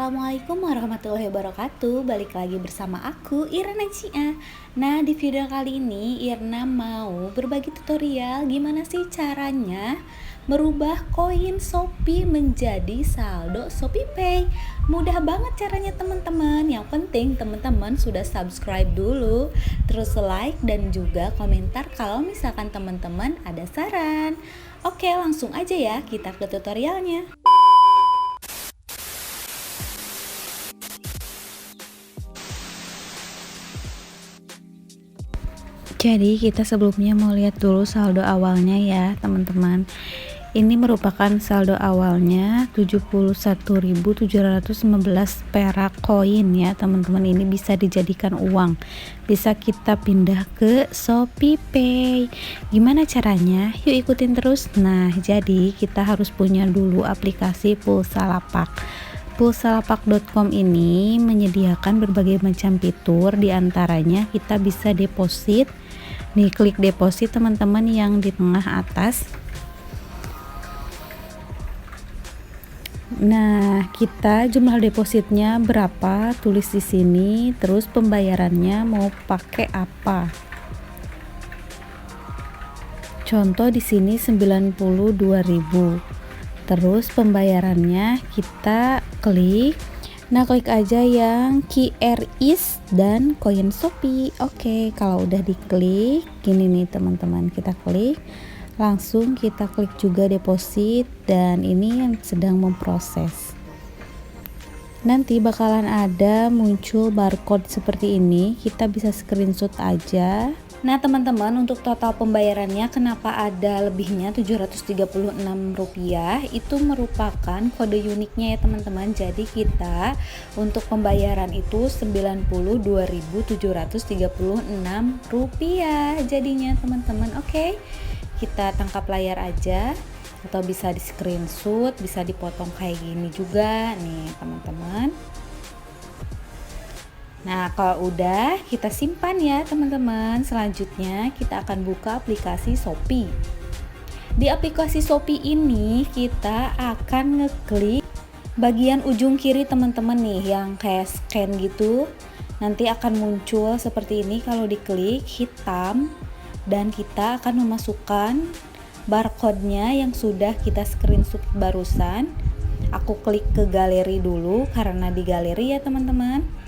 Assalamualaikum warahmatullahi wabarakatuh. Balik lagi bersama aku Irna Cia. Nah, di video kali ini Irna mau berbagi tutorial gimana sih caranya merubah koin Shopee menjadi saldo ShopeePay. Mudah banget caranya teman-teman. Yang penting teman-teman sudah subscribe dulu, terus like dan juga komentar kalau misalkan teman-teman ada saran. Oke, langsung aja ya kita ke tutorialnya. Jadi kita sebelumnya mau lihat dulu saldo awalnya ya teman-teman. Ini merupakan saldo awalnya 71.715 perak koin ya teman-teman. Ini bisa dijadikan uang, bisa kita pindah ke ShopeePay. Gimana caranya? Yuk ikutin terus. Nah, jadi kita harus punya dulu aplikasi Pulsalapak. Pulsalapak.com ini menyediakan berbagai macam fitur, diantaranya kita bisa deposit. Nih, klik deposit teman-teman yang di tengah atas. Nah, kita jumlah depositnya berapa, tulis di sini, terus pembayarannya mau pakai apa. Contoh di sini 92.000. Terus pembayarannya kita klik. Nah, klik aja yang QRIS dan koin Shopee. Oke, kalau udah diklik gini nih teman-teman, kita klik, langsung kita klik juga deposit, dan ini yang sedang memproses. Nanti bakalan ada muncul barcode seperti ini, kita bisa screenshot aja. Nah teman-teman, untuk total pembayarannya kenapa ada lebihnya Rp736, itu merupakan kode uniknya ya teman-teman. Jadi kita untuk pembayaran itu Rp92.736 jadinya teman-teman. Oke, kita tangkap layar aja, atau bisa di screenshot, bisa dipotong kayak gini juga nih teman-teman. Nah, kalau udah kita simpan ya teman-teman. Selanjutnya kita akan buka aplikasi Shopee. Di aplikasi Shopee ini kita akan ngeklik bagian ujung kiri teman-teman nih, yang kayak scan gitu. Nanti akan muncul seperti ini kalau diklik, hitam, dan kita akan memasukkan barcode-nya yang sudah kita screenshot barusan. Aku klik ke galeri dulu karena di galeri ya teman-teman.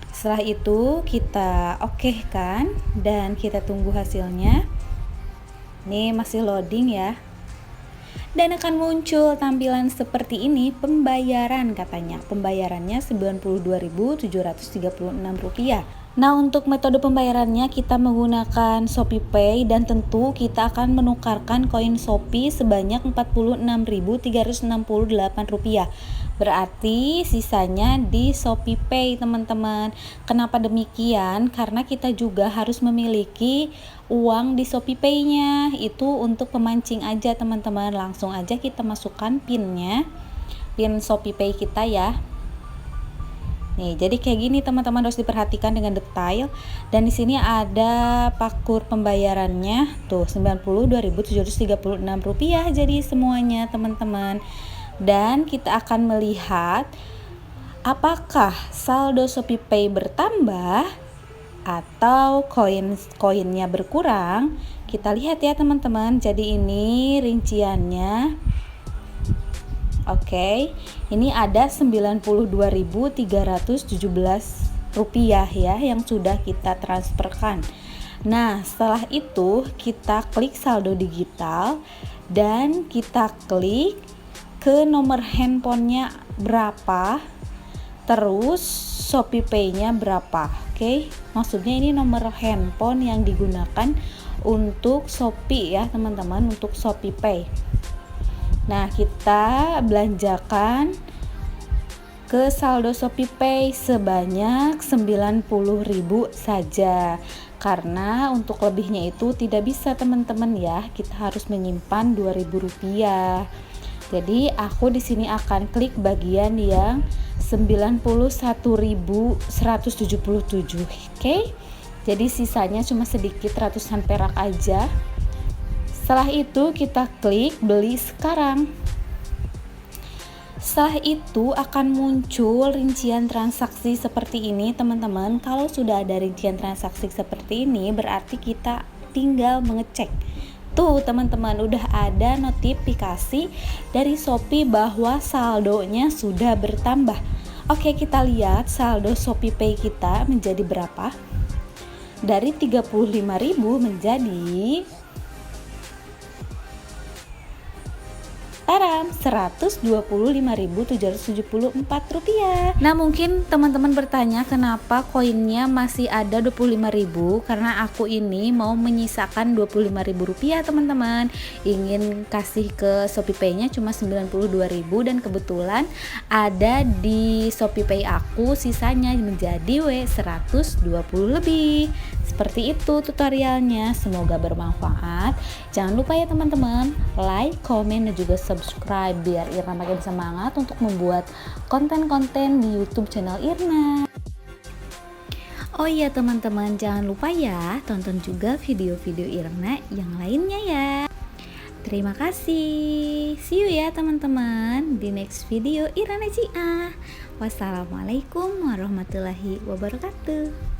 Setelah itu kita oke kan, dan kita tunggu hasilnya. Nih masih loading ya, dan akan muncul tampilan seperti ini. Pembayaran katanya, pembayarannya Rp92.736. Nah, untuk metode pembayarannya kita menggunakan ShopeePay, dan tentu kita akan menukarkan koin Shopee sebanyak Rp46.368. Berarti sisanya di ShopeePay teman-teman. Kenapa demikian? Karena kita juga harus memiliki uang di ShopeePay-nya. Itu untuk pemancing aja teman-teman. Langsung aja kita masukkan PIN-nya, PIN ShopeePay kita ya. Nih, jadi kayak gini teman-teman, harus diperhatikan dengan detail. Dan di sini ada pakur pembayarannya tuh Rp92.736 jadi semuanya teman-teman. Dan kita akan melihat apakah saldo ShopeePay bertambah atau koinnya berkurang. Kita lihat ya teman-teman. Jadi ini rinciannya. Oke, ini ada Rp92.317 ya yang sudah kita transferkan. Nah, setelah itu kita klik saldo digital dan kita klik ke nomor handphonenya berapa, terus ShopeePay-nya berapa. Oke, maksudnya ini nomor handphone yang digunakan untuk Shopee ya teman-teman, untuk ShopeePay. Nah, kita belanjakan ke saldo ShopeePay sebanyak Rp90.000 saja. Karena untuk lebihnya itu tidak bisa teman-teman ya. Kita harus menyimpan Rp2.000. Jadi aku di sini akan klik bagian yang 91.177. Oke. Jadi sisanya cuma sedikit, ratusan perak aja. Setelah itu kita klik beli sekarang. Setelah itu akan muncul rincian transaksi seperti ini teman-teman. Kalau sudah ada rincian transaksi seperti ini berarti kita tinggal mengecek. Tuh teman-teman, udah ada notifikasi dari Shopee bahwa saldonya sudah bertambah. Oke, kita lihat saldo ShopeePay kita menjadi berapa. Dari 35.000 menjadi taram, Rp125.774. Nah, mungkin teman-teman bertanya kenapa koinnya masih ada 25.000, karena aku ini mau menyisakan Rp25.000 teman-teman. Ingin kasih ke ShopeePay-nya cuma 92.000 dan kebetulan ada di ShopeePay aku sisanya menjadi 120 lebih. Seperti itu tutorialnya, semoga bermanfaat. Jangan lupa ya teman-teman, like, komen, dan juga subscribe biar Irna makin semangat untuk membuat konten-konten di YouTube channel Irna. Oh iya teman-teman, jangan lupa ya tonton juga video-video Irna yang lainnya ya. Terima kasih. See you ya teman-teman di next video Irna Najia. Wassalamualaikum warahmatullahi wabarakatuh.